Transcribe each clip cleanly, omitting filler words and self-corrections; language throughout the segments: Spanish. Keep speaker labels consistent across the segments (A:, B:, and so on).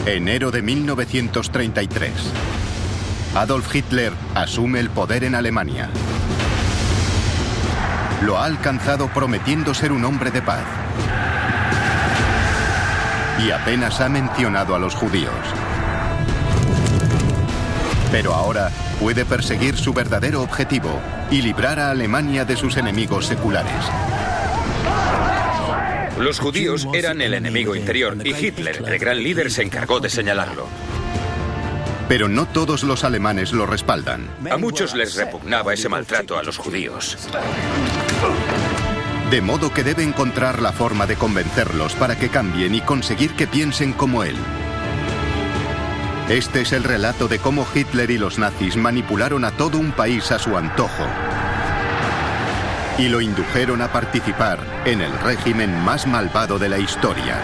A: Enero de 1933. Adolf Hitler asume el poder en Alemania. Lo ha alcanzado prometiendo ser un hombre de paz. Y apenas ha mencionado a los judíos. Pero ahora puede perseguir su verdadero objetivo y librar a Alemania de sus enemigos seculares.
B: Los judíos eran el enemigo interior y Hitler, el gran líder, se encargó de señalarlo.
A: Pero no todos los alemanes lo respaldan.
B: A muchos les repugnaba ese maltrato a los judíos.
A: De modo que debe encontrar la forma de convencerlos para que cambien y conseguir que piensen como él. Este es el relato de cómo Hitler y los nazis manipularon a todo un país a su antojo y lo indujeron a participar en el régimen más malvado de la historia.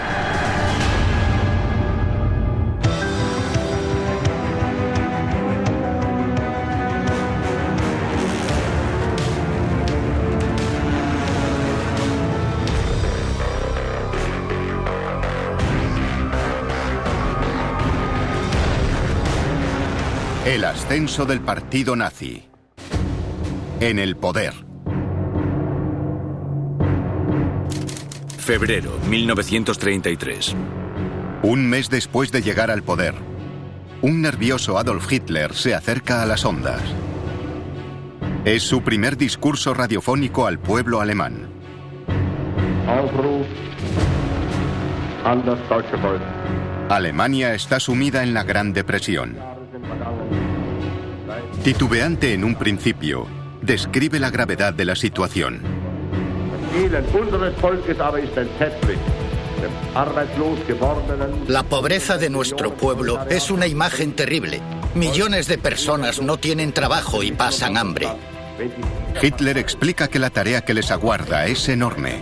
A: El ascenso del partido nazi. En el poder.
C: Febrero 1933.
A: Un mes después de llegar al poder, un nervioso Adolf Hitler se acerca a las ondas. Es su primer discurso radiofónico al pueblo alemán. Alemania está sumida en la Gran Depresión. Titubeante en un principio, describe la gravedad de la situación.
D: La pobreza de nuestro pueblo es una imagen terrible. Millones de personas no tienen trabajo y pasan hambre.
A: Hitler explica que la tarea que les aguarda es enorme.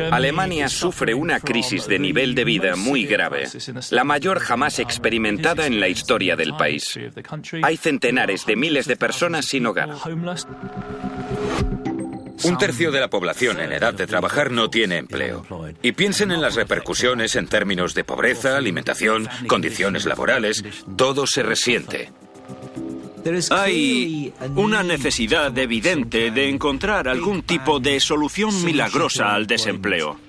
E: Alemania sufre una crisis de nivel de vida muy grave, la mayor jamás experimentada en la historia del país. Hay centenares de miles de personas sin hogar.
B: Un tercio de la población en edad de trabajar no tiene empleo. Y piensen en las repercusiones en términos de pobreza, alimentación, condiciones laborales. Todo se resiente.
F: Hay una necesidad evidente de encontrar algún tipo de solución milagrosa al desempleo.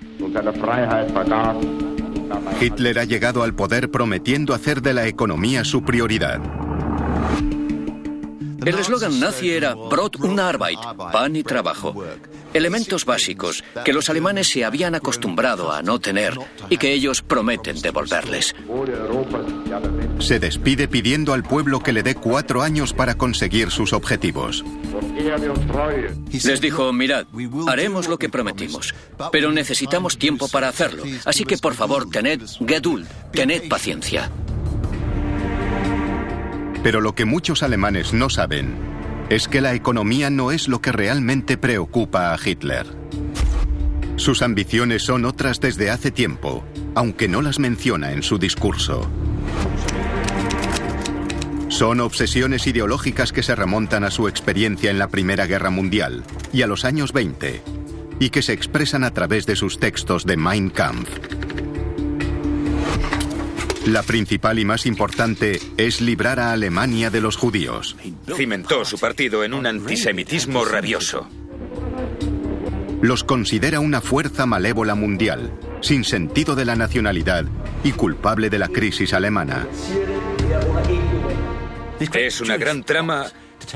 A: Hitler ha llegado al poder prometiendo hacer de la economía su prioridad.
G: El eslogan nazi era Brot und Arbeit, pan y trabajo. Elementos básicos que los alemanes se habían acostumbrado a no tener y que ellos prometen devolverles.
A: Se despide pidiendo al pueblo que le dé 4 años para conseguir sus objetivos.
G: Les dijo, mirad, haremos lo que prometimos, pero necesitamos tiempo para hacerlo. Así que por favor, tened Geduld, tened paciencia.
A: Pero lo que muchos alemanes no saben es que la economía no es lo que realmente preocupa a Hitler. Sus ambiciones son otras desde hace tiempo, aunque no las menciona en su discurso. Son obsesiones ideológicas que se remontan a su experiencia en la Primera Guerra Mundial y a los años 20, y que se expresan a través de sus textos de Mein Kampf. La principal y más importante es librar a Alemania de los judíos.
B: Cimentó su partido en un antisemitismo rabioso.
A: Los considera una fuerza malévola mundial, sin sentido de la nacionalidad y culpable de la crisis alemana.
B: Es una gran trama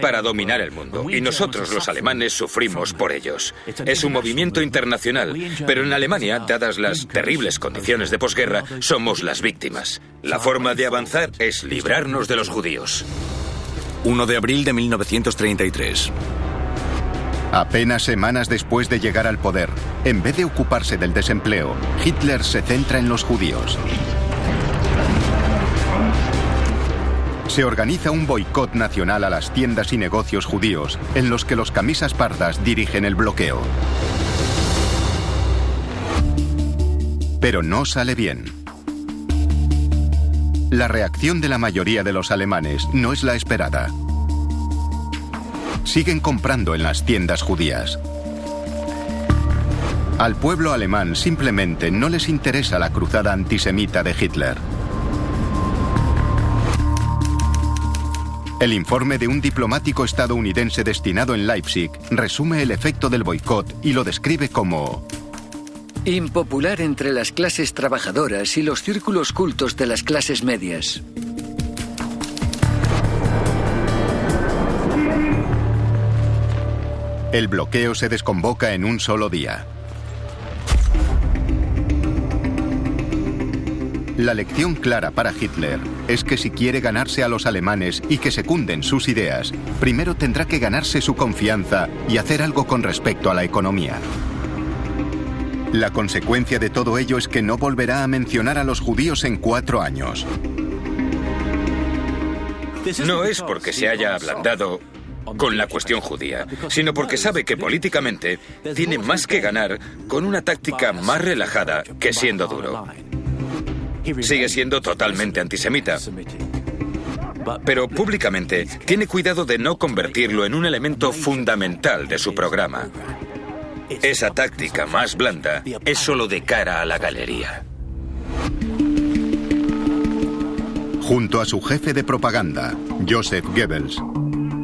B: para dominar el mundo, y nosotros los alemanes sufrimos por ellos. Es un movimiento internacional, pero en Alemania, dadas las terribles condiciones de posguerra, somos las víctimas. La forma de avanzar es librarnos de los judíos.
C: 1 de abril de 1933.
A: Apenas semanas después de llegar al poder, en vez de ocuparse del desempleo, Hitler se centra en los judíos. Se organiza un boicot nacional a las tiendas y negocios judíos, en los que los camisas pardas dirigen el bloqueo. Pero no sale bien. La reacción de la mayoría de los alemanes no es la esperada. Siguen comprando en las tiendas judías. Al pueblo alemán simplemente no les interesa la cruzada antisemita de Hitler. El informe de un diplomático estadounidense destinado en Leipzig resume el efecto del boicot y lo describe como
G: impopular entre las clases trabajadoras y los círculos cultos de las clases medias.
A: El bloqueo se desconvoca en un solo día. La lección clara para Hitler es que si quiere ganarse a los alemanes y que secunden sus ideas, primero tendrá que ganarse su confianza y hacer algo con respecto a la economía. La consecuencia de todo ello es que no volverá a mencionar a los judíos en 4 años.
B: No es porque se haya ablandado con la cuestión judía, sino porque sabe que políticamente tiene más que ganar con una táctica más relajada que siendo duro. Sigue siendo totalmente antisemita, pero públicamente tiene cuidado de no convertirlo en un elemento fundamental de su programa. Esa táctica más blanda es solo de cara a la galería.
A: Junto a su jefe de propaganda, Joseph Goebbels,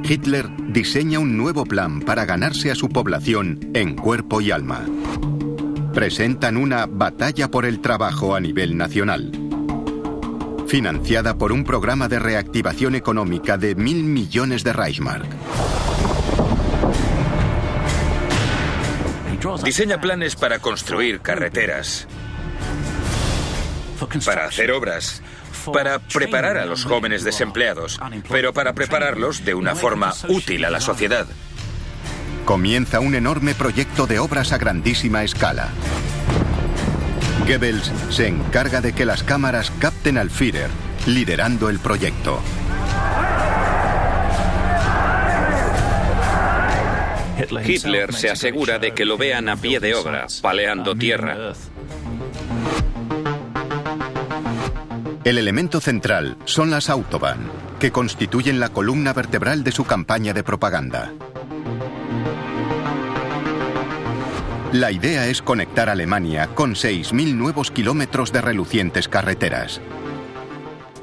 A: Hitler diseña un nuevo plan para ganarse a su población en cuerpo y alma. Presentan una batalla por el trabajo a nivel nacional, financiada por un programa de reactivación económica de 1.000 millones de Reichsmark.
B: Diseña planes para construir carreteras, para hacer obras, para preparar a los jóvenes desempleados, pero para prepararlos de una forma útil a la sociedad.
A: Comienza un enorme proyecto de obras a grandísima escala. Goebbels se encarga de que las cámaras capten al Führer, liderando el proyecto.
E: Hitler se asegura de que lo vean a pie de obra, paleando tierra.
A: El elemento central son las Autobahn, que constituyen la columna vertebral de su campaña de propaganda. La idea es conectar Alemania con 6.000 nuevos kilómetros de relucientes carreteras.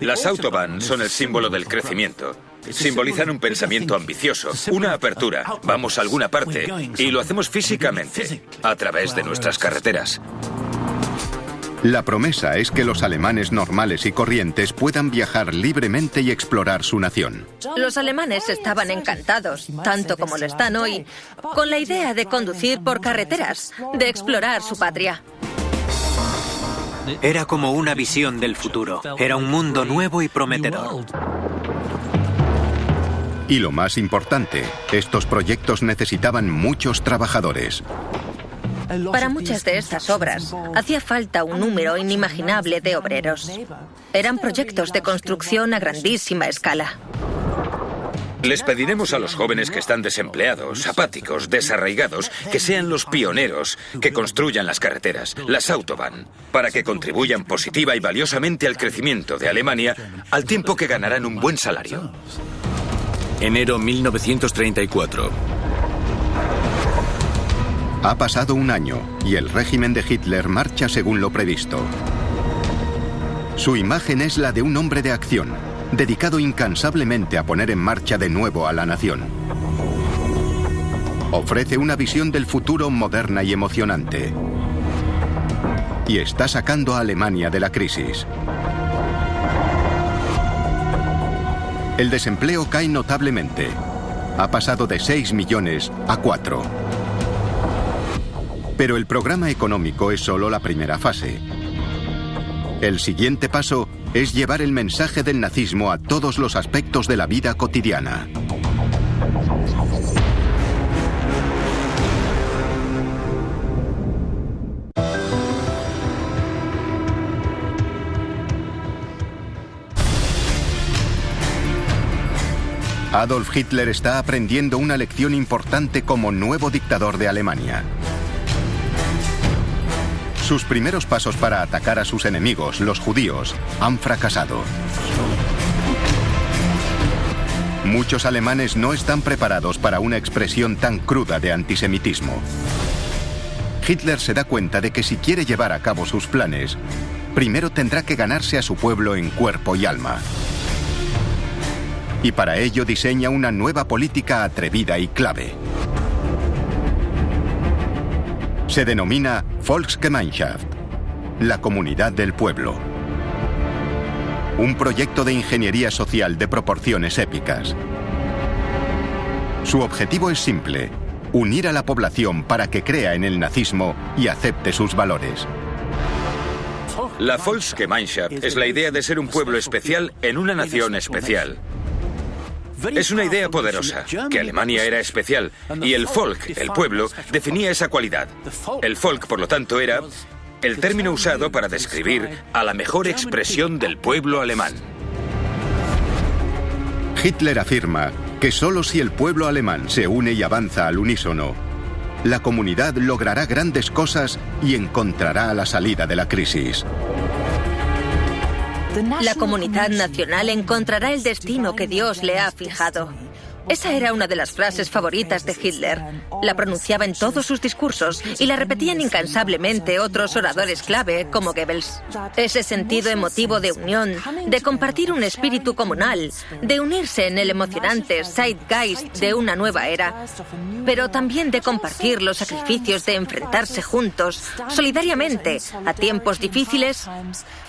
B: Las Autobahn son el símbolo del crecimiento. Simbolizan un pensamiento ambicioso, una apertura. Vamos a alguna parte y lo hacemos físicamente, a través de nuestras carreteras.
A: La promesa es que los alemanes normales y corrientes puedan viajar libremente y explorar su nación.
H: Los alemanes estaban encantados, tanto como lo están hoy, con la idea de conducir por carreteras, de explorar su patria.
I: Era como una visión del futuro. Era un mundo nuevo y prometedor.
A: Y lo más importante, estos proyectos necesitaban muchos trabajadores.
H: Para muchas de estas obras, hacía falta un número inimaginable de obreros. Eran proyectos de construcción a grandísima escala.
B: Les pediremos a los jóvenes que están desempleados, apáticos, desarraigados, que sean los pioneros, que construyan las carreteras, las Autobahn, para que contribuyan positiva y valiosamente al crecimiento de Alemania, al tiempo que ganarán un buen salario.
C: Enero 1934.
A: Ha pasado un año y el régimen de Hitler marcha según lo previsto. Su imagen es la de un hombre de acción, dedicado incansablemente a poner en marcha de nuevo a la nación. Ofrece una visión del futuro moderna y emocionante. Y está sacando a Alemania de la crisis. El desempleo cae notablemente. Ha pasado de 6 millones a 4. Pero el programa económico es solo la primera fase. El siguiente paso es llevar el mensaje del nazismo a todos los aspectos de la vida cotidiana. Adolf Hitler está aprendiendo una lección importante como nuevo dictador de Alemania. Sus primeros pasos para atacar a sus enemigos, los judíos, han fracasado. Muchos alemanes no están preparados para una expresión tan cruda de antisemitismo. Hitler se da cuenta de que si quiere llevar a cabo sus planes, primero tendrá que ganarse a su pueblo en cuerpo y alma. Y para ello diseña una nueva política atrevida y clave. Se denomina Volksgemeinschaft, la comunidad del pueblo. Un proyecto de ingeniería social de proporciones épicas. Su objetivo es simple: unir a la población para que crea en el nazismo y acepte sus valores.
B: La Volksgemeinschaft es la idea de ser un pueblo especial en una nación especial. Es una idea poderosa, que Alemania era especial, y el Volk, el pueblo, definía esa cualidad. El Volk, por lo tanto, era el término usado para describir a la mejor expresión del pueblo alemán.
A: Hitler afirma que solo si el pueblo alemán se une y avanza al unísono, la comunidad logrará grandes cosas y encontrará la salida de la crisis.
H: La comunidad nacional encontrará el destino que Dios le ha fijado. Esa era una de las frases favoritas de Hitler. La pronunciaba en todos sus discursos y la repetían incansablemente otros oradores clave como Goebbels. Ese sentido emotivo de unión, de compartir un espíritu comunal, de unirse en el emocionante zeitgeist de una nueva era, pero también de compartir los sacrificios de enfrentarse juntos, solidariamente, a tiempos difíciles,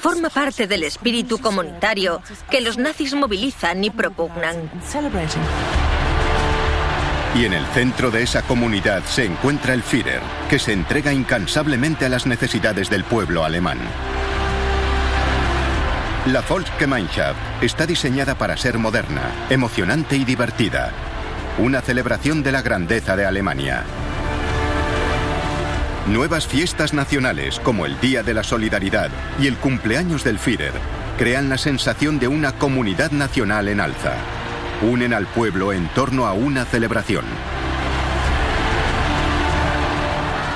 H: forma parte del espíritu comunitario que los nazis movilizan y propugnan.
A: Y en el centro de esa comunidad se encuentra el Führer, que se entrega incansablemente a las necesidades del pueblo alemán. La Volksgemeinschaft está diseñada para ser moderna, emocionante y divertida. Una celebración de la grandeza de Alemania. Nuevas fiestas nacionales como el Día de la Solidaridad y el cumpleaños del Führer crean la sensación de una comunidad nacional en alza. Unen al pueblo en torno a una celebración.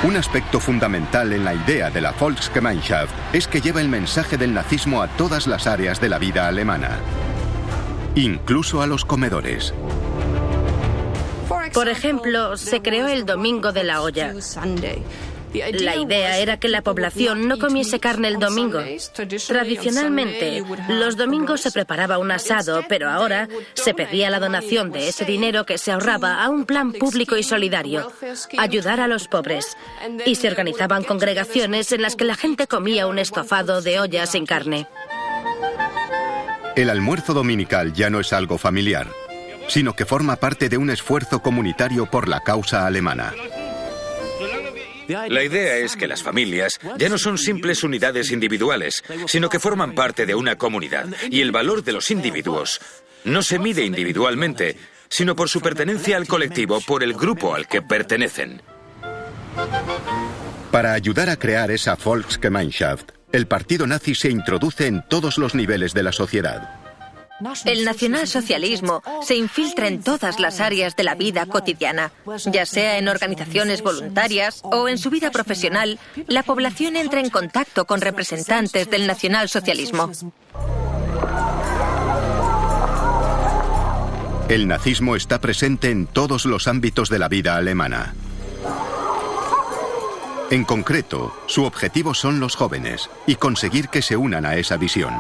A: Un aspecto fundamental en la idea de la Volksgemeinschaft es que lleva el mensaje del nazismo a todas las áreas de la vida alemana, incluso a los comedores.
J: Por ejemplo, se creó el Domingo de la Olla. La idea era que la población no comiese carne el domingo. Tradicionalmente, los domingos se preparaba un asado, pero ahora se pedía la donación de ese dinero que se ahorraba a un plan público y solidario, ayudar a los pobres. Y se organizaban congregaciones en las que la gente comía un estofado de olla sin carne.
A: El almuerzo dominical ya no es algo familiar, sino que forma parte de un esfuerzo comunitario por la causa alemana.
B: La idea es que las familias ya no son simples unidades individuales, sino que forman parte de una comunidad. Y el valor de los individuos no se mide individualmente, sino por su pertenencia al colectivo, por el grupo al que pertenecen.
A: Para ayudar a crear esa Volksgemeinschaft, el partido nazi se introduce en todos los niveles de la sociedad.
H: El nacionalsocialismo se infiltra en todas las áreas de la vida cotidiana, ya sea en organizaciones voluntarias o en su vida profesional. La población entra en contacto con representantes del nacionalsocialismo.
A: El nazismo está presente en todos los ámbitos de la vida alemana. En concreto, su objetivo son los jóvenes y conseguir que se unan a esa visión.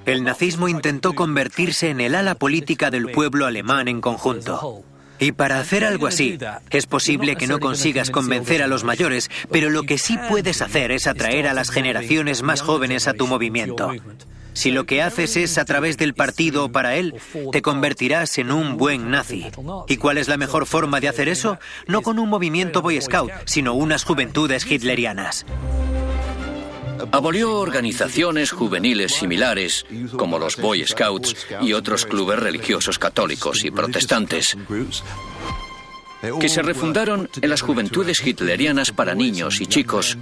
I: El nazismo intentó convertirse en el ala política del pueblo alemán en conjunto. Y para hacer algo así, es posible que no consigas convencer a los mayores, pero lo que sí puedes hacer es atraer a las generaciones más jóvenes a tu movimiento. Si lo que haces es a través del partido o para él, te convertirás en un buen nazi. ¿Y cuál es la mejor forma de hacer eso? No con un movimiento Boy Scout, sino unas juventudes hitlerianas.
G: Abolió organizaciones juveniles similares, como los Boy Scouts y otros clubes religiosos católicos y protestantes, que se refundaron en las juventudes hitlerianas para niños y chicos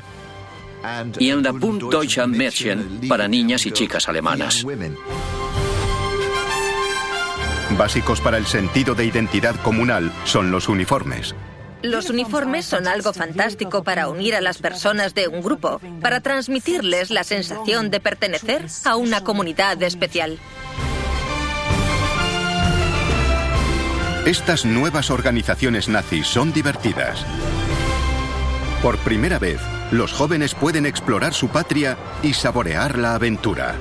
G: y en la Bund Deutscher Mädchen para niñas y chicas alemanas.
A: Básicos para el sentido de identidad comunal son los uniformes.
H: Los uniformes son algo fantástico para unir a las personas de un grupo, para transmitirles la sensación de pertenecer a una comunidad especial.
A: Estas nuevas organizaciones nazis son divertidas. Por primera vez, los jóvenes pueden explorar su patria y saborear la aventura.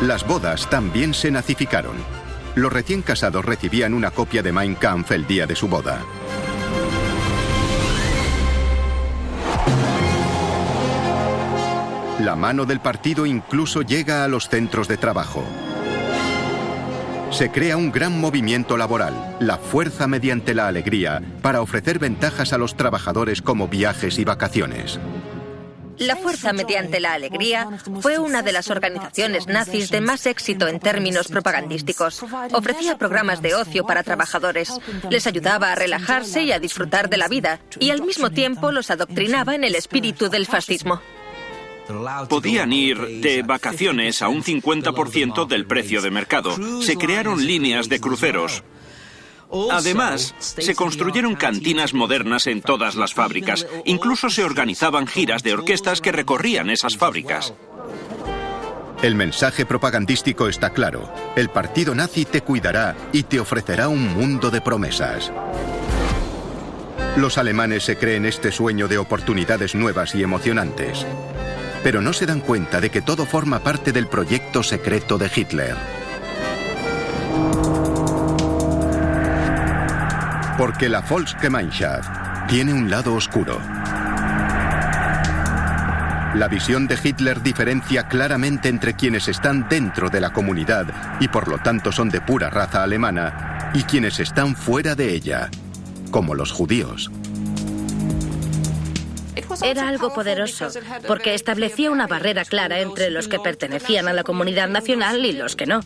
A: Las bodas también se nazificaron. Los recién casados recibían una copia de Mein Kampf el día de su boda. La mano del partido incluso llega a los centros de trabajo. Se crea un gran movimiento laboral, la fuerza mediante la alegría, para ofrecer ventajas a los trabajadores como viajes y vacaciones.
H: La Fuerza mediante la Alegría fue una de las organizaciones nazis de más éxito en términos propagandísticos. Ofrecía programas de ocio para trabajadores, les ayudaba a relajarse y a disfrutar de la vida, y al mismo tiempo los adoctrinaba en el espíritu del fascismo.
F: Podían ir de vacaciones a un 50% del precio de mercado. Se crearon líneas de cruceros. Además, se construyeron cantinas modernas en todas las fábricas. Incluso se organizaban giras de orquestas que recorrían esas fábricas.
A: El mensaje propagandístico está claro. El partido nazi te cuidará y te ofrecerá un mundo de promesas. Los alemanes se creen este sueño de oportunidades nuevas y emocionantes. Pero no se dan cuenta de que todo forma parte del proyecto secreto de Hitler. Porque la Volksgemeinschaft tiene un lado oscuro. La visión de Hitler diferencia claramente entre quienes están dentro de la comunidad y por lo tanto son de pura raza alemana y quienes están fuera de ella, como los judíos.
J: Era algo poderoso, porque establecía una barrera clara entre los que pertenecían a la comunidad nacional y los que no.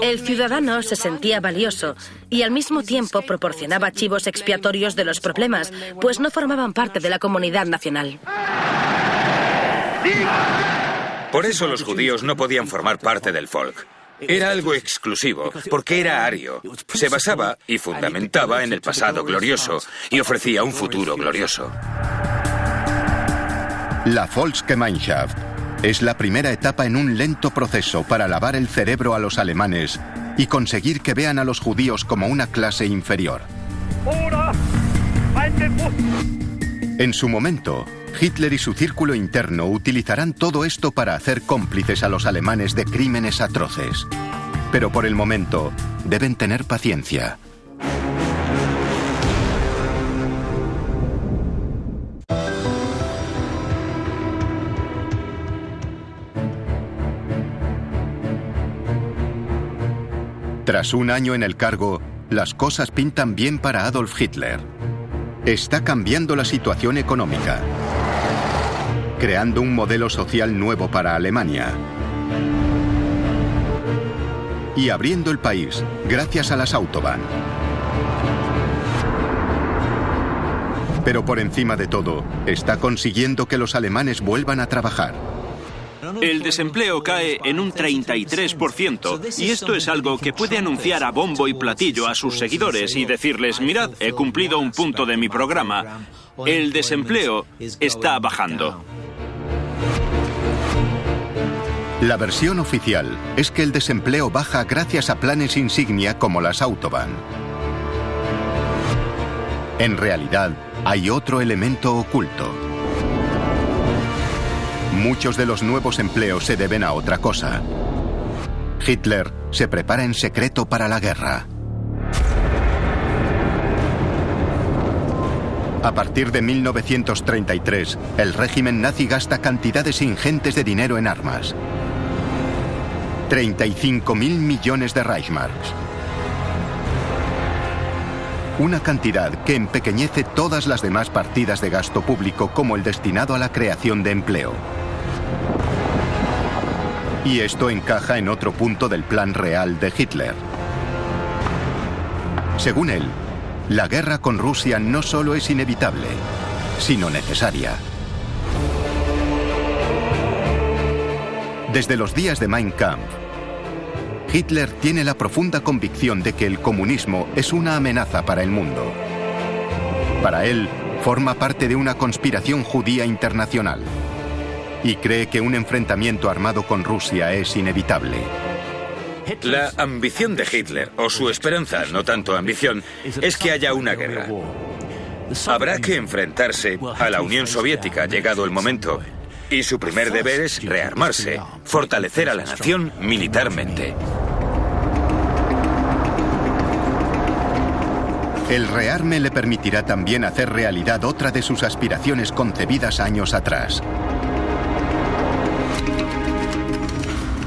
J: El ciudadano se sentía valioso y al mismo tiempo proporcionaba chivos expiatorios de los problemas, pues no formaban parte de la comunidad nacional.
B: Por eso los judíos no podían formar parte del Volk. Era algo exclusivo, porque era ario. Se basaba y fundamentaba en el pasado glorioso y ofrecía un futuro glorioso.
A: La Volksgemeinschaft es la primera etapa en un lento proceso para lavar el cerebro a los alemanes y conseguir que vean a los judíos como una clase inferior. En su momento, Hitler y su círculo interno utilizarán todo esto para hacer cómplices a los alemanes de crímenes atroces. Pero por el momento, deben tener paciencia. Tras un año en el cargo, las cosas pintan bien para Adolf Hitler. Está cambiando la situación económica, creando un modelo social nuevo para Alemania y abriendo el país gracias a las Autobahn. Pero por encima de todo, está consiguiendo que los alemanes vuelvan a trabajar.
F: El desempleo cae en un 33%, y esto es algo que puede anunciar a bombo y platillo a sus seguidores y decirles: mirad, he cumplido un punto de mi programa. El desempleo está bajando.
A: La versión oficial es que el desempleo baja gracias a planes insignia como las Autobahn. En realidad, hay otro elemento oculto. Muchos de los nuevos empleos se deben a otra cosa. Hitler se prepara en secreto para la guerra. A partir de 1933, el régimen nazi gasta cantidades ingentes de dinero en armas. 35.000 millones de Reichsmarks. Una cantidad que empequeñece todas las demás partidas de gasto público, como el destinado a la creación de empleo. Y esto encaja en otro punto del plan real de Hitler. Según él, la guerra con Rusia no solo es inevitable, sino necesaria. Desde los días de Mein Kampf, Hitler tiene la profunda convicción de que el comunismo es una amenaza para el mundo. Para él, forma parte de una conspiración judía internacional y cree que un enfrentamiento armado con Rusia es inevitable.
B: La ambición de Hitler, o su esperanza, no tanto ambición, es que haya una guerra. Habrá que enfrentarse a la Unión Soviética, llegado el momento. Y su primer deber es rearmarse, fortalecer a la nación militarmente.
A: El rearme le permitirá también hacer realidad otra de sus aspiraciones concebidas años atrás.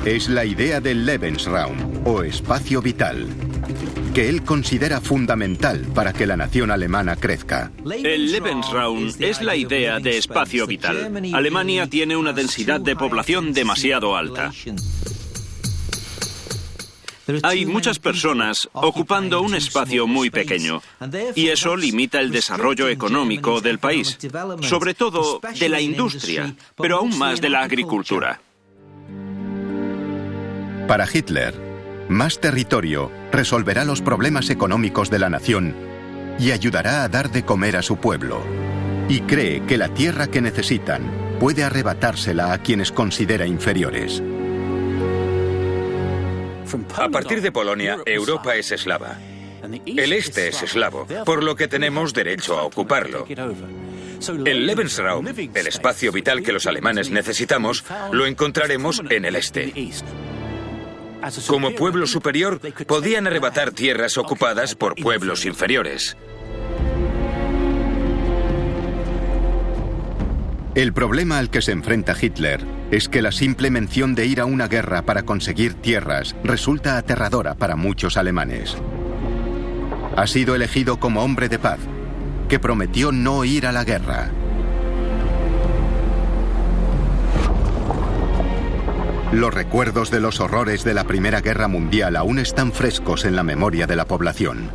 A: Es la idea del Lebensraum, o espacio vital, que él considera fundamental para que la nación alemana crezca.
F: El Lebensraum es la idea de espacio vital. Alemania tiene una densidad de población demasiado alta. Hay muchas personas ocupando un espacio muy pequeño, y eso limita el desarrollo económico del país, sobre todo de la industria, pero aún más de la agricultura.
A: Para Hitler, más territorio resolverá los problemas económicos de la nación y ayudará a dar de comer a su pueblo. Y cree que la tierra que necesitan puede arrebatársela a quienes considera inferiores.
B: A partir de Polonia, Europa es eslava. El este es eslavo, por lo que tenemos derecho a ocuparlo. El Lebensraum, el espacio vital que los alemanes necesitamos, lo encontraremos en el este. Como pueblo superior, podían arrebatar tierras ocupadas por pueblos inferiores.
A: El problema al que se enfrenta Hitler es que la simple mención de ir a una guerra para conseguir tierras resulta aterradora para muchos alemanes. Ha sido elegido como hombre de paz, que prometió no ir a la guerra. Los recuerdos de los horrores de la Primera Guerra Mundial aún están frescos en la memoria de la población.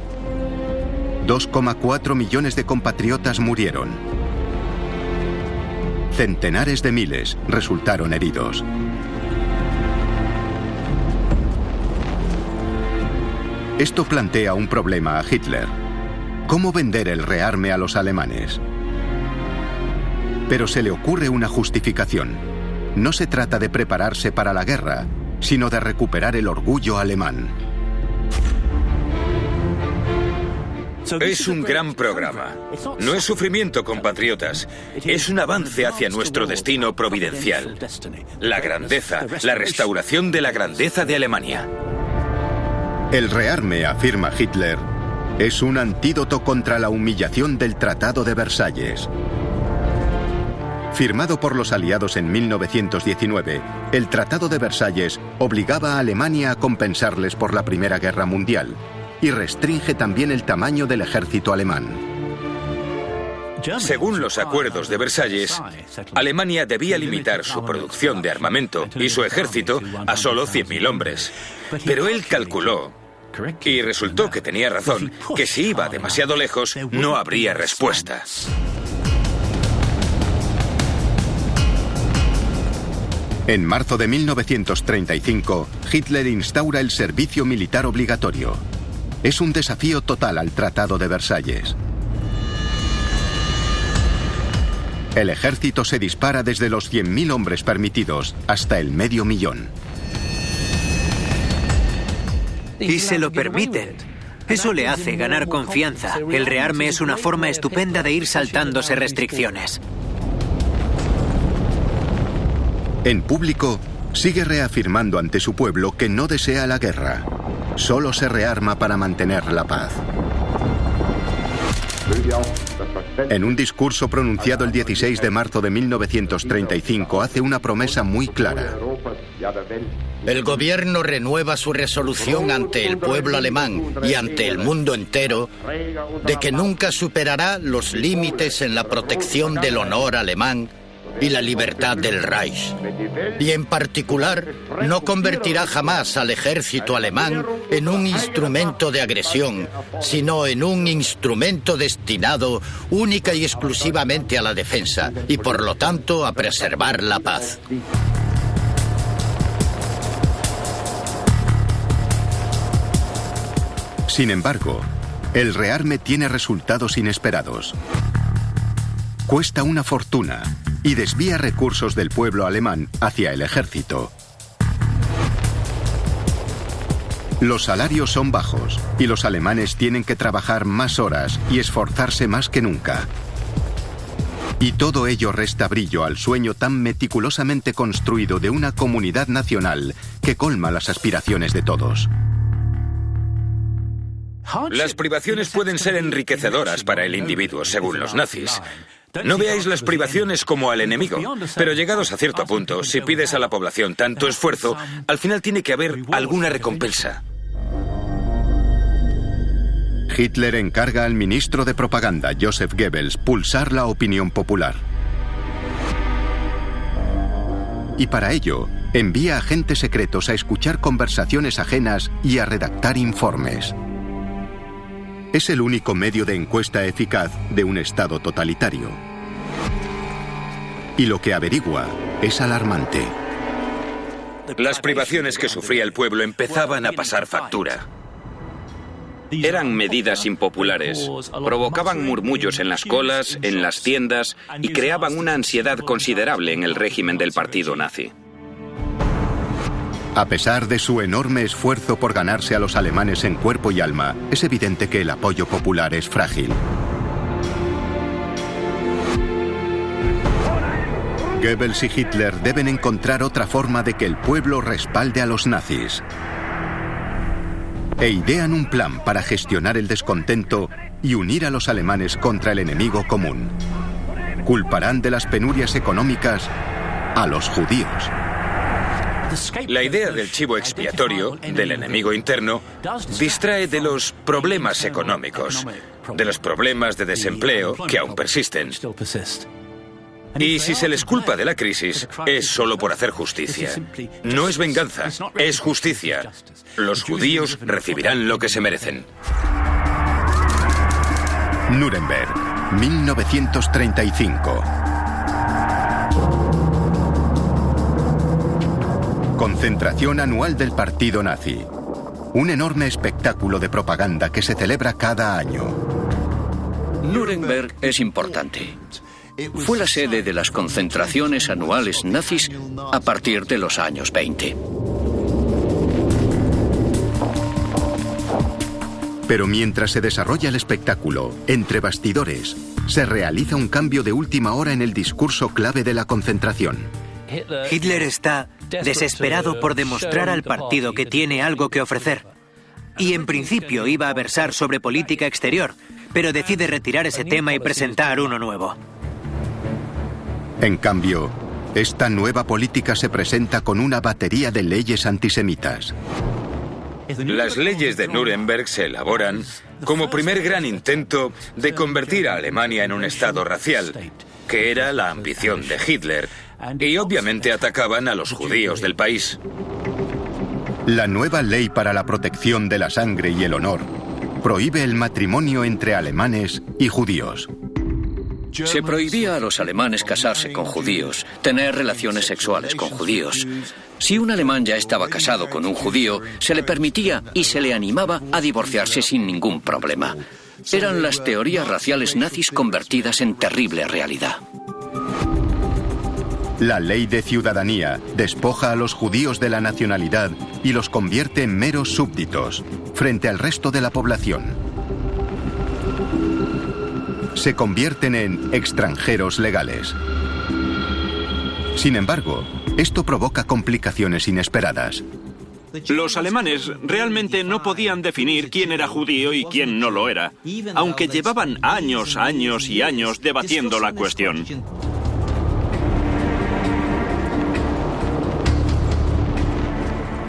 A: 2,4 millones de compatriotas murieron. Centenares de miles resultaron heridos. Esto plantea un problema a Hitler. ¿Cómo vender el rearme a los alemanes? Pero se le ocurre una justificación. No se trata de prepararse para la guerra, sino de recuperar el orgullo alemán.
B: Es un gran programa. No es sufrimiento, compatriotas. Es un avance hacia nuestro destino providencial. La grandeza, la restauración de la grandeza de Alemania.
A: El rearme, afirma Hitler, es un antídoto contra la humillación del Tratado de Versalles. Firmado por los aliados en 1919, el Tratado de Versalles obligaba a Alemania a compensarles por la Primera Guerra Mundial y restringe también el tamaño del ejército alemán.
B: Según los acuerdos de Versalles, Alemania debía limitar su producción de armamento y su ejército a solo 100.000 hombres. Pero él calculó, y resultó que tenía razón, que si iba demasiado lejos no habría respuesta.
A: En marzo de 1935, Hitler instaura el servicio militar obligatorio. Es un desafío total al Tratado de Versalles. El ejército se dispara desde los 100.000 hombres permitidos hasta el 500.000.
I: Y se lo permiten. Eso le hace ganar confianza. El rearme es una forma estupenda de ir saltándose restricciones.
A: En público, sigue reafirmando ante su pueblo que no desea la guerra. Solo se rearma para mantener la paz. En un discurso pronunciado el 16 de marzo de 1935, hace una promesa muy clara.
D: El gobierno renueva su resolución ante el pueblo alemán y ante el mundo entero de que nunca superará los límites en la protección del honor alemán y la libertad del Reich. Y en particular, no convertirá jamás al ejército alemán en un instrumento de agresión, sino en un instrumento destinado única y exclusivamente a la defensa y, por lo tanto, a preservar la paz.
A: Sin embargo, el rearme tiene resultados inesperados. Cuesta una fortuna y desvía recursos del pueblo alemán hacia el ejército. Los salarios son bajos y los alemanes tienen que trabajar más horas y esforzarse más que nunca. Y todo ello resta brillo al sueño tan meticulosamente construido de una comunidad nacional que colma las aspiraciones de todos.
B: Las privaciones pueden ser enriquecedoras para el individuo, según los nazis. No veáis las privaciones como al enemigo, pero llegados a cierto punto, si pides a la población tanto esfuerzo, al final tiene que haber alguna recompensa.
A: Hitler encarga al ministro de propaganda, Joseph Goebbels, pulsar la opinión popular. Y para ello, envía agentes secretos a escuchar conversaciones ajenas y a redactar informes. Es el único medio de encuesta eficaz de un Estado totalitario. Y lo que averigua es alarmante.
B: Las privaciones que sufría el pueblo empezaban a pasar factura.
E: Eran medidas impopulares, provocaban murmullos en las colas, en las tiendas y creaban una ansiedad considerable en el régimen del partido nazi.
A: A pesar de su enorme esfuerzo por ganarse a los alemanes en cuerpo y alma, es evidente que el apoyo popular es frágil. Goebbels y Hitler deben encontrar otra forma de que el pueblo respalde a los nazis. E idean un plan para gestionar el descontento y unir a los alemanes contra el enemigo común. Culparán de las penurias económicas a los judíos.
B: La idea del chivo expiatorio, del enemigo interno, distrae de los problemas económicos, de los problemas de desempleo que aún persisten. Y si se les culpa de la crisis, es solo por hacer justicia. No es venganza, es justicia. Los judíos recibirán lo que se merecen.
A: Nuremberg, 1935. Concentración anual del partido nazi. Un enorme espectáculo de propaganda que se celebra cada año.
G: Nuremberg es importante. Fue la sede de las concentraciones anuales nazis a partir de los años 20.
A: Pero mientras se desarrolla el espectáculo, entre bastidores, se realiza un cambio de última hora en el discurso clave de la concentración.
I: Hitler está desesperado por demostrar al partido que tiene algo que ofrecer. Y en principio iba a versar sobre política exterior, pero decide retirar ese tema y presentar uno nuevo.
A: En cambio, esta nueva política se presenta con una batería de leyes antisemitas.
B: Las leyes de Nuremberg se elaboran como primer gran intento de convertir a Alemania en un estado racial, que era la ambición de Hitler, y obviamente atacaban a los judíos del país.
A: La nueva ley para la protección de la sangre y el honor prohíbe el matrimonio entre alemanes y judíos.
G: Se prohibía a los alemanes casarse con judíos, tener relaciones sexuales con judíos. Si un alemán ya estaba casado con un judío, se le permitía y se le animaba a divorciarse sin ningún problema. Eran las teorías raciales nazis convertidas en terrible realidad.
A: La ley de ciudadanía despoja a los judíos de la nacionalidad y los convierte en meros súbditos, frente al resto de la población. Se convierten en extranjeros legales. Sin embargo, esto provoca complicaciones inesperadas.
F: Los alemanes realmente no podían definir quién era judío y quién no lo era, aunque llevaban años y años debatiendo la cuestión.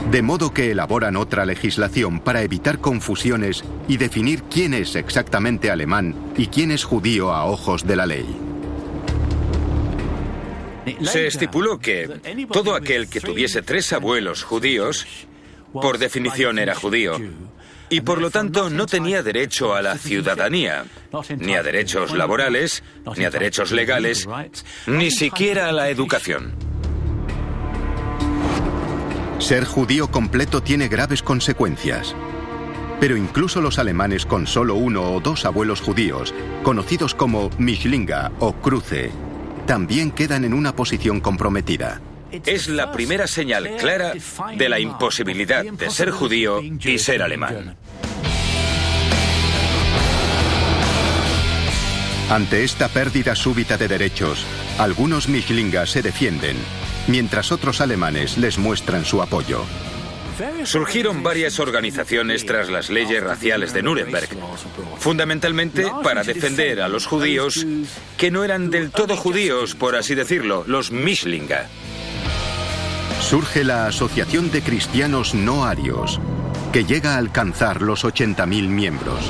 A: De modo que elaboran otra legislación para evitar confusiones y definir quién es exactamente alemán y quién es judío a ojos de la ley.
B: Se estipuló que todo aquel que tuviese 3 abuelos judíos, por definición era judío, y por lo tanto no tenía derecho a la ciudadanía, ni a derechos laborales, ni a derechos legales, ni siquiera a la educación.
A: Ser judío completo tiene graves consecuencias. Pero incluso los alemanes con solo 1 o 2 abuelos judíos, conocidos como Mischlinga o Cruce, también quedan en una posición comprometida.
B: es la primera señal clara de la imposibilidad de ser judío y ser alemán.
A: Ante esta pérdida súbita de derechos, algunos Mischlinga se defienden, mientras otros alemanes les muestran su apoyo.
B: Surgieron varias organizaciones tras las leyes raciales de Nuremberg, fundamentalmente para defender a los judíos que no eran del todo judíos, por así decirlo, los Mischlinga.
A: Surge la Asociación de Cristianos No Arios, que llega a alcanzar los 80.000 miembros.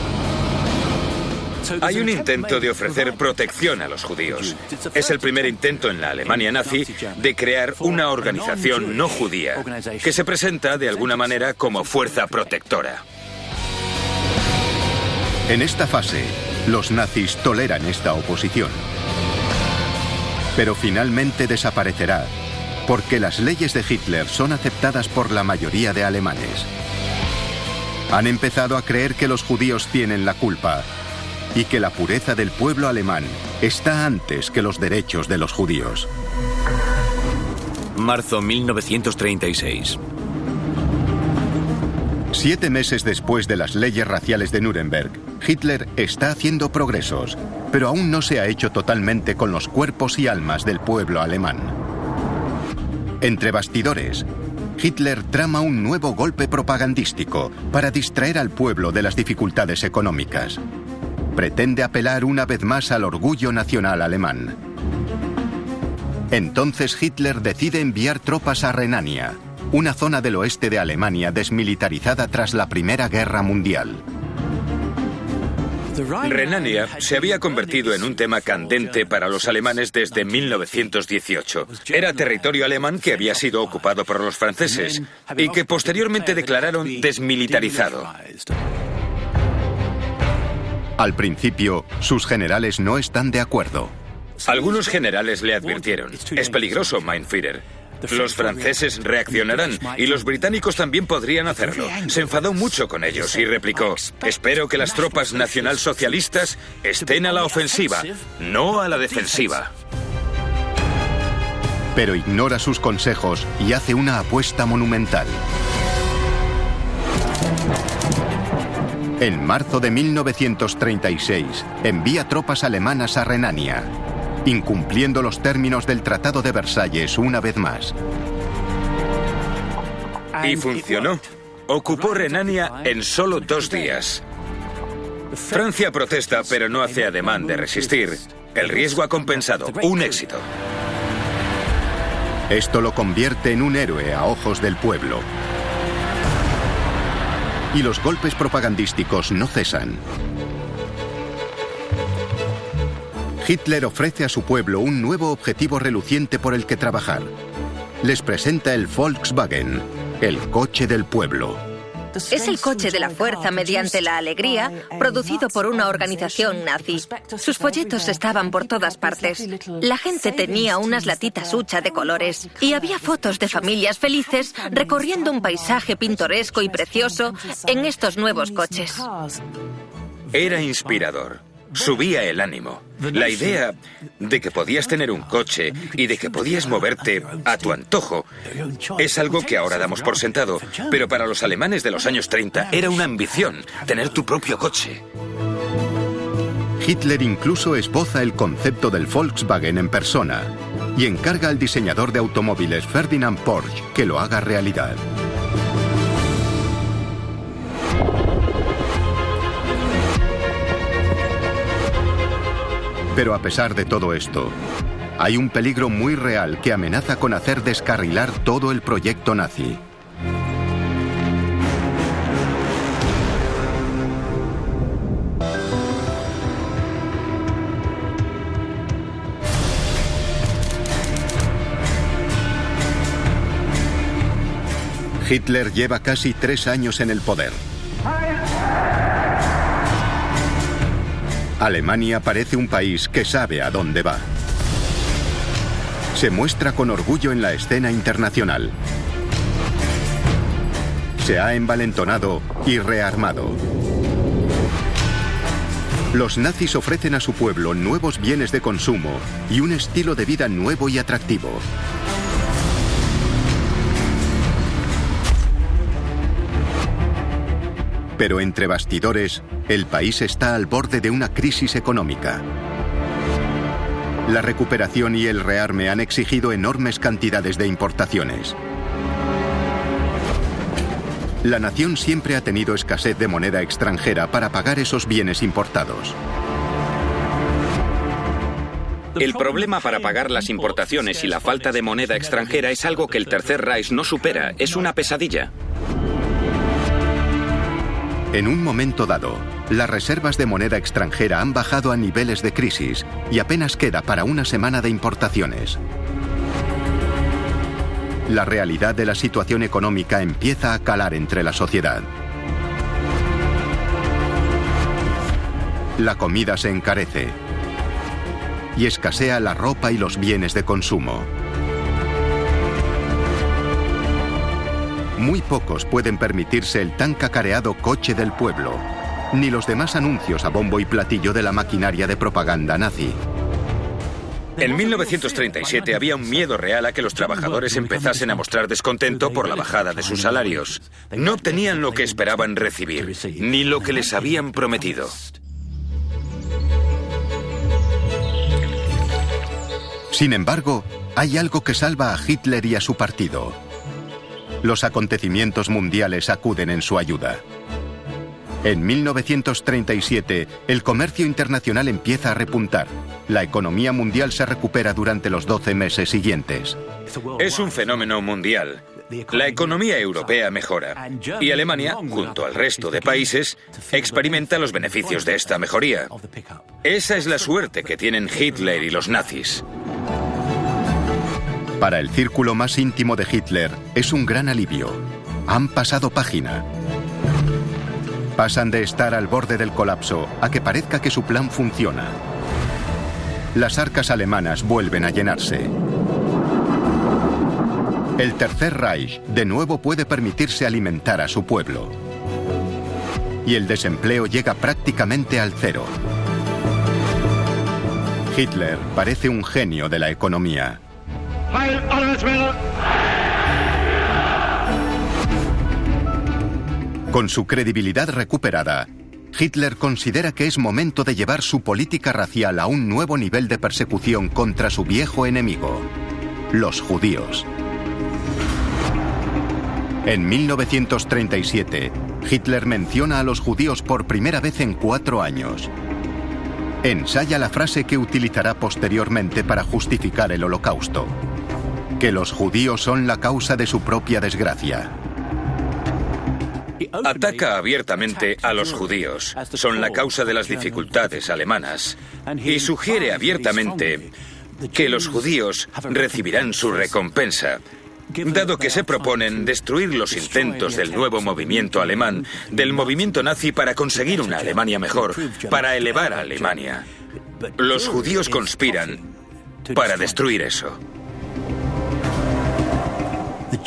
B: Hay un intento de ofrecer protección a los judíos. Es el primer intento en la Alemania nazi de crear una organización no judía que se presenta de alguna manera como fuerza protectora.
A: En esta fase, los nazis toleran esta oposición. Pero finalmente desaparecerá, porque las leyes de Hitler son aceptadas por la mayoría de alemanes. Han empezado a creer que los judíos tienen la culpa y que la pureza del pueblo alemán está antes que los derechos de los judíos.
C: Marzo 1936.
A: 7 meses después de las leyes raciales de Nuremberg, Hitler está haciendo progresos, pero aún no se ha hecho totalmente con los cuerpos y almas del pueblo alemán. Entre bastidores, Hitler trama un nuevo golpe propagandístico para distraer al pueblo de las dificultades económicas. Pretende apelar una vez más al orgullo nacional alemán. Entonces Hitler decide enviar tropas a Renania, una zona del oeste de Alemania desmilitarizada tras la Primera Guerra Mundial.
B: Renania se había convertido en un tema candente para los alemanes desde 1918. Era territorio alemán que había sido ocupado por los franceses y que posteriormente declararon desmilitarizado.
A: Al principio, sus generales no están de acuerdo.
B: Algunos generales le advirtieron: es peligroso, Mein Führer. Los franceses reaccionarán y los británicos también podrían hacerlo. Se enfadó mucho con ellos y replicó: espero que las tropas nacionalsocialistas estén a la ofensiva, no a la defensiva.
A: Pero ignora sus consejos y hace una apuesta monumental. En marzo de 1936, envía tropas alemanas a Renania, incumpliendo los términos del Tratado de Versalles una vez más.
B: Y funcionó. Ocupó Renania en solo 2 días. Francia protesta, pero no hace ademán de resistir. El riesgo ha compensado. Un éxito.
A: Esto lo convierte en un héroe a ojos del pueblo. Y los golpes propagandísticos no cesan. Hitler ofrece a su pueblo un nuevo objetivo reluciente por el que trabajar. Les presenta el Volkswagen, el coche del pueblo.
H: Es el coche de la fuerza mediante la alegría, producido por una organización nazi. Sus folletos estaban por todas partes. La gente tenía unas latitas hucha de colores y había fotos de familias felices recorriendo un paisaje pintoresco y precioso en estos nuevos coches.
B: Era inspirador. Subía el ánimo. La idea de que podías tener un coche y de que podías moverte a tu antojo es algo que ahora damos por sentado, pero para los alemanes de los años 30 era una ambición, tener tu propio coche.
A: Hitler incluso esboza el concepto del Volkswagen en persona y encarga al diseñador de automóviles Ferdinand Porsche que lo haga realidad. Pero a pesar de todo esto, hay un peligro muy real que amenaza con hacer descarrilar todo el proyecto nazi. Hitler lleva casi 3 años en el poder. Alemania parece un país que sabe a dónde va. Se muestra con orgullo en la escena internacional. Se ha envalentonado y rearmado. Los nazis ofrecen a su pueblo nuevos bienes de consumo y un estilo de vida nuevo y atractivo. Pero entre bastidores, el país está al borde de una crisis económica. La recuperación y el rearme han exigido enormes cantidades de importaciones. La nación siempre ha tenido escasez de moneda extranjera para pagar esos bienes importados.
E: El problema para pagar las importaciones y la falta de moneda extranjera es algo que el Tercer Reich no supera, es una pesadilla.
A: En un momento dado, las reservas de moneda extranjera han bajado a niveles de crisis y apenas queda para una semana de importaciones. La realidad de la situación económica empieza a calar entre la sociedad. La comida se encarece y escasea la ropa y los bienes de consumo. Muy pocos pueden permitirse el tan cacareado coche del pueblo, ni los demás anuncios a bombo y platillo de la maquinaria de propaganda nazi.
B: En 1937 había un miedo real a que los trabajadores empezasen a mostrar descontento por la bajada de sus salarios. No obtenían lo que esperaban recibir, ni lo que les habían prometido.
A: Sin embargo, hay algo que salva a Hitler y a su partido. Los acontecimientos mundiales acuden en su ayuda. En 1937, el comercio internacional empieza a repuntar. La economía mundial se recupera durante los 12 meses siguientes.
B: Es un fenómeno mundial. La economía europea mejora y Alemania, junto al resto de países, experimenta los beneficios de esta mejoría. Esa es la suerte que tienen Hitler y los nazis.
A: Para el círculo más íntimo de Hitler, es un gran alivio. Han pasado página. Pasan de estar al borde del colapso a que parezca que su plan funciona. Las arcas alemanas vuelven a llenarse. El Tercer Reich de nuevo puede permitirse alimentar a su pueblo. Y el desempleo llega prácticamente al cero. Hitler parece un genio de la economía. Con su credibilidad recuperada, Hitler considera que es momento de llevar su política racial a un nuevo nivel de persecución contra su viejo enemigo, los judíos. En 1937, Hitler menciona a los judíos por primera vez en 4 años. Ensaya la frase que utilizará posteriormente para justificar el Holocausto: que los judíos son la causa de su propia desgracia.
B: Ataca abiertamente a los judíos. Son la causa de las dificultades alemanas. Y sugiere abiertamente que los judíos recibirán su recompensa, dado que se proponen destruir los intentos del nuevo movimiento alemán, del movimiento nazi, para conseguir una Alemania mejor, para elevar a Alemania. Los judíos conspiran para destruir eso.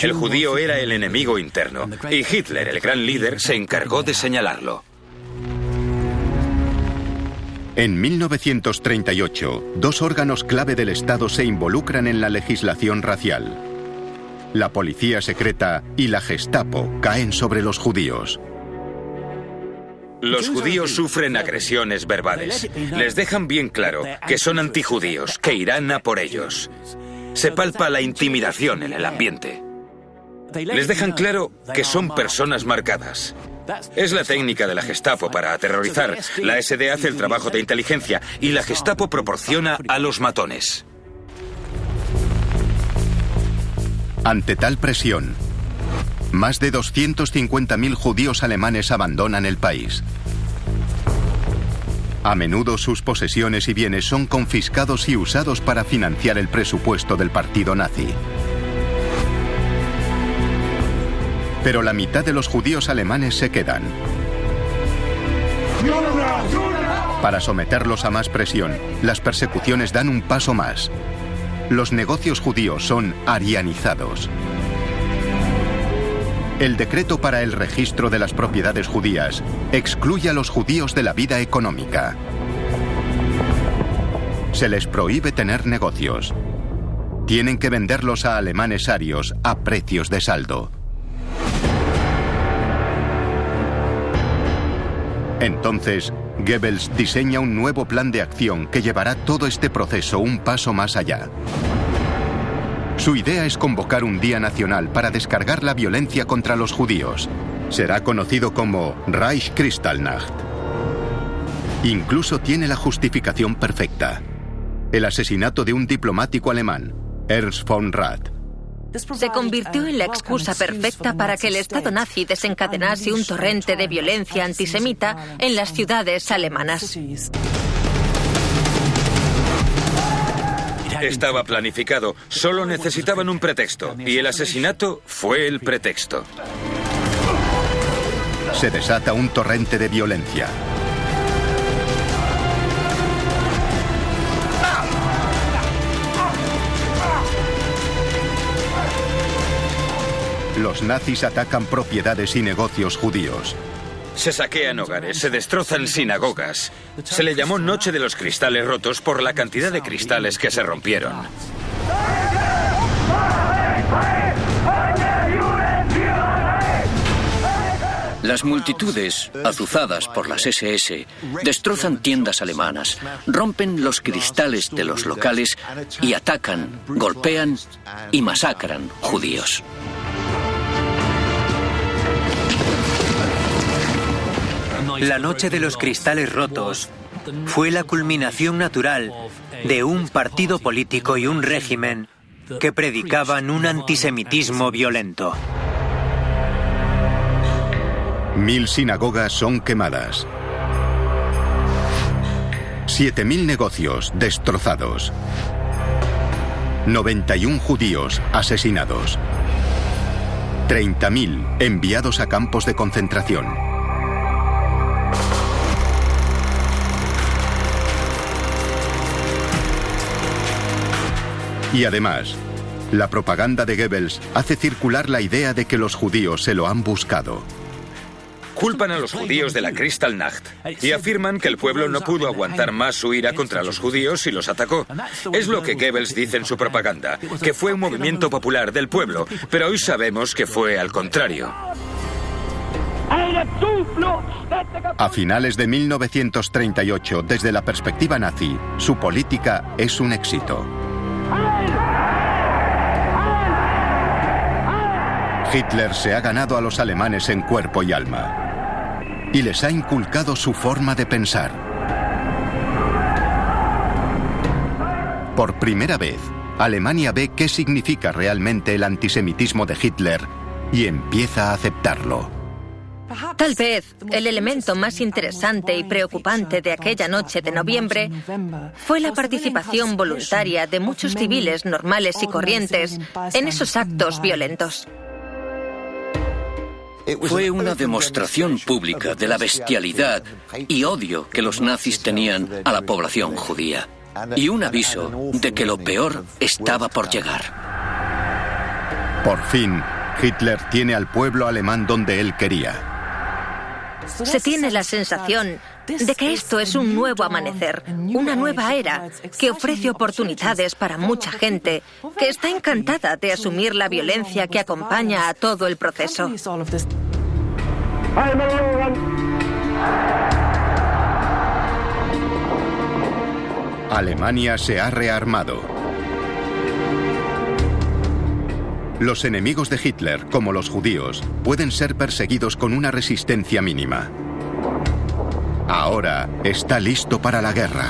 B: El judío era el enemigo interno, y Hitler, el gran líder, se encargó de señalarlo.
A: En 1938, 2 órganos clave del Estado se involucran en la legislación racial. La policía secreta y la Gestapo caen sobre los judíos.
B: Los judíos sufren agresiones verbales. Les dejan bien claro que son antijudíos, que irán a por ellos. Se palpa la intimidación en el ambiente. Les dejan claro que son personas marcadas. Es la técnica de la Gestapo para aterrorizar. La SD hace el trabajo de inteligencia y la Gestapo proporciona a los matones.
A: Ante tal presión, más de 250.000 judíos alemanes abandonan el país. A menudo sus posesiones y bienes son confiscados y usados para financiar el presupuesto del partido nazi. Pero la mitad de los judíos alemanes se quedan. Para someterlos a más presión, las persecuciones dan un paso más. Los negocios judíos son arianizados. El decreto para el registro de las propiedades judías excluye a los judíos de la vida económica. Se les prohíbe tener negocios. Tienen que venderlos a alemanes arios a precios de saldo. Entonces, Goebbels diseña un nuevo plan de acción que llevará todo este proceso un paso más allá. Su idea es convocar un día nacional para descargar la violencia contra los judíos. Será conocido como Reichskristallnacht. Incluso tiene la justificación perfecta: el asesinato de un diplomático alemán, Ernst von Rath.
H: Se convirtió en la excusa perfecta para que el Estado nazi desencadenase un torrente de violencia antisemita en las ciudades alemanas.
B: Estaba planificado, solo necesitaban un pretexto, y el asesinato fue el pretexto.
A: Se desata un torrente de violencia. Los nazis atacan propiedades y negocios judíos.
B: Se saquean hogares, se destrozan sinagogas. Se le llamó Noche de los Cristales Rotos por la cantidad de cristales que se rompieron.
G: Las multitudes, azuzadas por las SS, destrozan tiendas alemanas, rompen los cristales de los locales y atacan, golpean y masacran judíos.
I: La Noche de los Cristales Rotos fue la culminación natural de un partido político y un régimen que predicaban un antisemitismo violento.
A: 1000 sinagogas son quemadas. 7000 negocios destrozados. 91 judíos asesinados. 30.000 enviados a campos de concentración. Y además, la propaganda de Goebbels hace circular la idea de que los judíos se lo han buscado.
B: Culpan a los judíos de la Kristallnacht y afirman que el pueblo no pudo aguantar más su ira contra los judíos y los atacó. Es lo que Goebbels dice en su propaganda, que fue un movimiento popular del pueblo, pero hoy sabemos que fue al contrario.
A: A finales de 1938, desde la perspectiva nazi, su política es un éxito. Hitler se ha ganado a los alemanes en cuerpo y alma, y les ha inculcado su forma de pensar. Por primera vez, Alemania ve qué significa realmente el antisemitismo de Hitler y empieza a aceptarlo.
H: Tal vez el elemento más interesante y preocupante de aquella noche de noviembre fue la participación voluntaria de muchos civiles normales y corrientes en esos actos violentos.
G: Fue una demostración pública de la bestialidad y odio que los nazis tenían a la población judía, y un aviso de que lo peor estaba por llegar.
A: Por fin, Hitler tiene al pueblo alemán donde él quería.
H: Se tiene la sensación de que esto es un nuevo amanecer, una nueva era que ofrece oportunidades para mucha gente que está encantada de asumir la violencia que acompaña a todo el proceso.
A: Alemania se ha rearmado. Los enemigos de Hitler, como los judíos, pueden ser perseguidos con una resistencia mínima. Ahora está listo para la guerra.